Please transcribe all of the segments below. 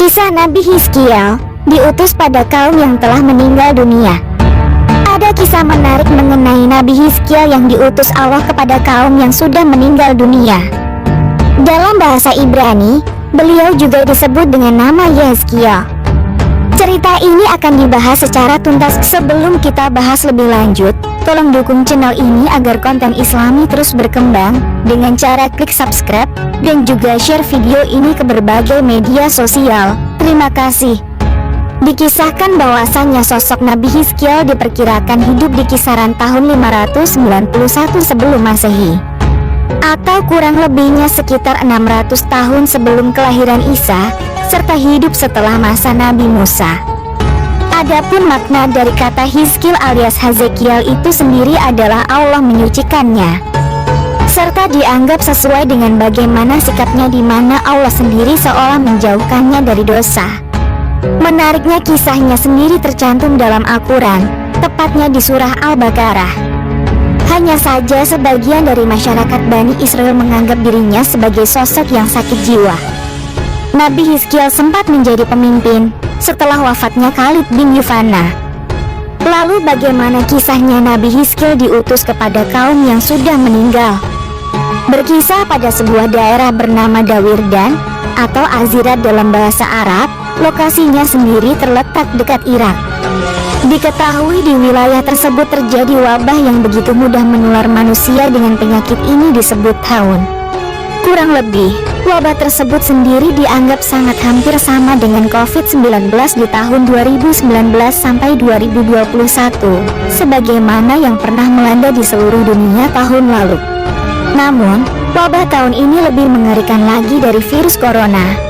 Kisah Nabi Hizkiel diutus pada kaum yang telah meninggal dunia. Ada kisah menarik mengenai Nabi Hizkiel yang diutus Allah kepada kaum yang sudah meninggal dunia. Dalam bahasa Ibrani, beliau juga disebut dengan nama Yehezkiel. Cerita ini akan dibahas secara tuntas. Sebelum kita bahas lebih lanjut, tolong dukung channel ini agar konten Islami terus berkembang dengan cara klik subscribe dan juga share video ini ke berbagai media sosial. Terima kasih. Dikisahkan bahwasannya sosok Nabi Hizkiel diperkirakan hidup di kisaran tahun 591 sebelum Masehi, atau kurang lebihnya sekitar 600 tahun sebelum kelahiran Isa, serta hidup setelah masa Nabi Musa. Adapun makna dari kata Hizkiel alias Hezekiel itu sendiri adalah Allah menyucikannya, serta dianggap sesuai dengan bagaimana sikapnya di mana Allah sendiri seolah menjauhkannya dari dosa. Menariknya, kisahnya sendiri tercantum dalam Al-Quran, tepatnya di surah Al-Baqarah. Hanya saja sebagian dari masyarakat Bani Israel menganggap dirinya sebagai sosok yang sakit jiwa. Nabi Hizkiel sempat menjadi pemimpin setelah wafatnya Khalid bin Yufana. Lalu bagaimana kisahnya Nabi Hizkiel diutus kepada kaum yang sudah meninggal? Berkisah pada sebuah daerah bernama Dawirdan atau Azirat dalam bahasa Arab. Lokasinya sendiri terletak dekat Irak. Diketahui di wilayah tersebut terjadi wabah yang begitu mudah menular manusia dengan penyakit ini disebut taun. Kurang lebih, wabah tersebut sendiri dianggap sangat hampir sama dengan COVID-19 di tahun 2019 sampai 2021, sebagaimana yang pernah melanda di seluruh dunia tahun lalu. Namun, wabah tahun ini lebih mengerikan lagi dari virus corona.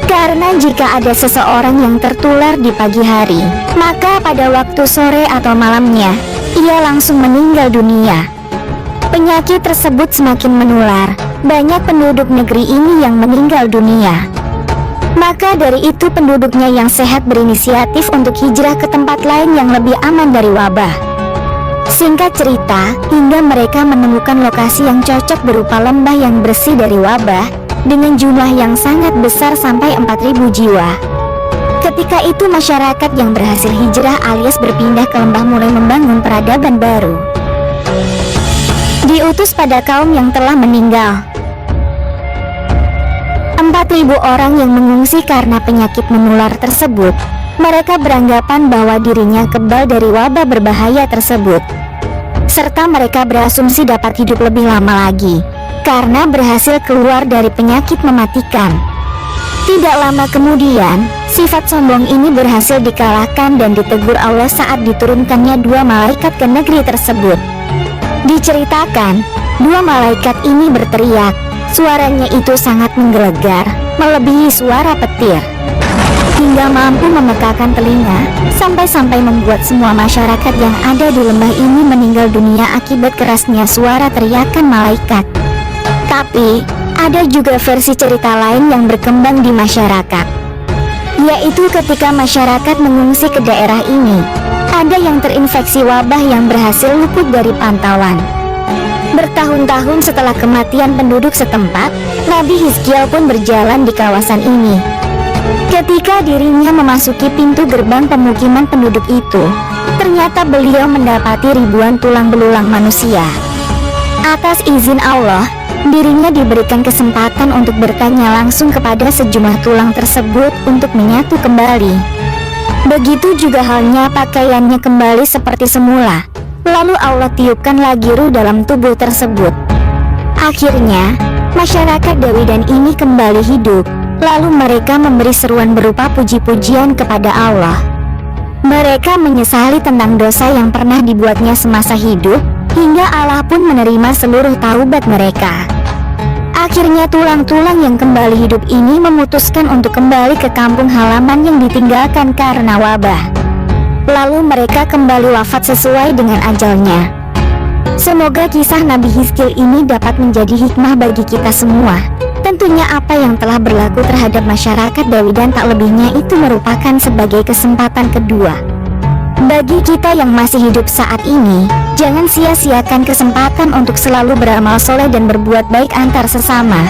Karena jika ada seseorang yang tertular di pagi hari, maka pada waktu sore atau malamnya, ia langsung meninggal dunia. Penyakit tersebut semakin menular, banyak penduduk negeri ini yang meninggal dunia. Maka dari itu penduduknya yang sehat berinisiatif untuk hijrah ke tempat lain yang lebih aman dari wabah. Singkat cerita, hingga mereka menemukan lokasi yang cocok berupa lembah yang bersih dari wabah, dengan jumlah yang sangat besar sampai 4.000 jiwa. Ketika itu masyarakat yang berhasil hijrah alias berpindah ke lembah mulai membangun peradaban baru. Diutus pada kaum yang telah meninggal. 4.000 orang yang mengungsi karena penyakit menular tersebut. Mereka beranggapan bahwa dirinya kebal dari wabah berbahaya tersebut, serta mereka berasumsi dapat hidup lebih lama lagi karena berhasil keluar dari penyakit mematikan. Tidak lama kemudian, sifat sombong ini berhasil dikalahkan dan ditegur Allah saat diturunkannya 2 malaikat ke negeri tersebut. Diceritakan, 2 malaikat ini berteriak. Suaranya itu sangat menggelegar, melebihi suara petir, hingga mampu memekakan telinga, sampai-sampai membuat semua masyarakat yang ada di lembah ini meninggal dunia akibat kerasnya suara teriakan malaikat. Tapi, ada juga versi cerita lain yang berkembang di masyarakat, yaitu ketika masyarakat mengungsi ke daerah ini, ada yang terinfeksi wabah yang berhasil luput dari pantauan. Bertahun-tahun setelah kematian penduduk setempat, Nabi Hizkiel pun berjalan di kawasan ini. Ketika dirinya memasuki pintu gerbang pemukiman penduduk itu, ternyata beliau mendapati ribuan tulang belulang manusia. Atas izin Allah, dirinya diberikan kesempatan untuk bertanya langsung kepada sejumlah tulang tersebut untuk menyatu kembali. Begitu juga halnya pakaiannya kembali seperti semula. Lalu Allah tiupkan lagi ruh dalam tubuh tersebut. Akhirnya, masyarakat Dawirdan ini kembali hidup. Lalu mereka memberi seruan berupa puji-pujian kepada Allah. Mereka menyesali tentang dosa yang pernah dibuatnya semasa hidup, hingga Allah pun menerima seluruh taubat mereka. Akhirnya tulang-tulang yang kembali hidup ini memutuskan untuk kembali ke kampung halaman yang ditinggalkan karena wabah. Lalu mereka kembali wafat sesuai dengan ajalnya. Semoga kisah Nabi Hizkiel ini dapat menjadi hikmah bagi kita semua. Tentunya apa yang telah berlaku terhadap masyarakat Dawirdan tak lebihnya itu merupakan sebagai kesempatan kedua. Bagi kita yang masih hidup saat ini, jangan sia-siakan kesempatan untuk selalu beramal soleh dan berbuat baik antar sesama.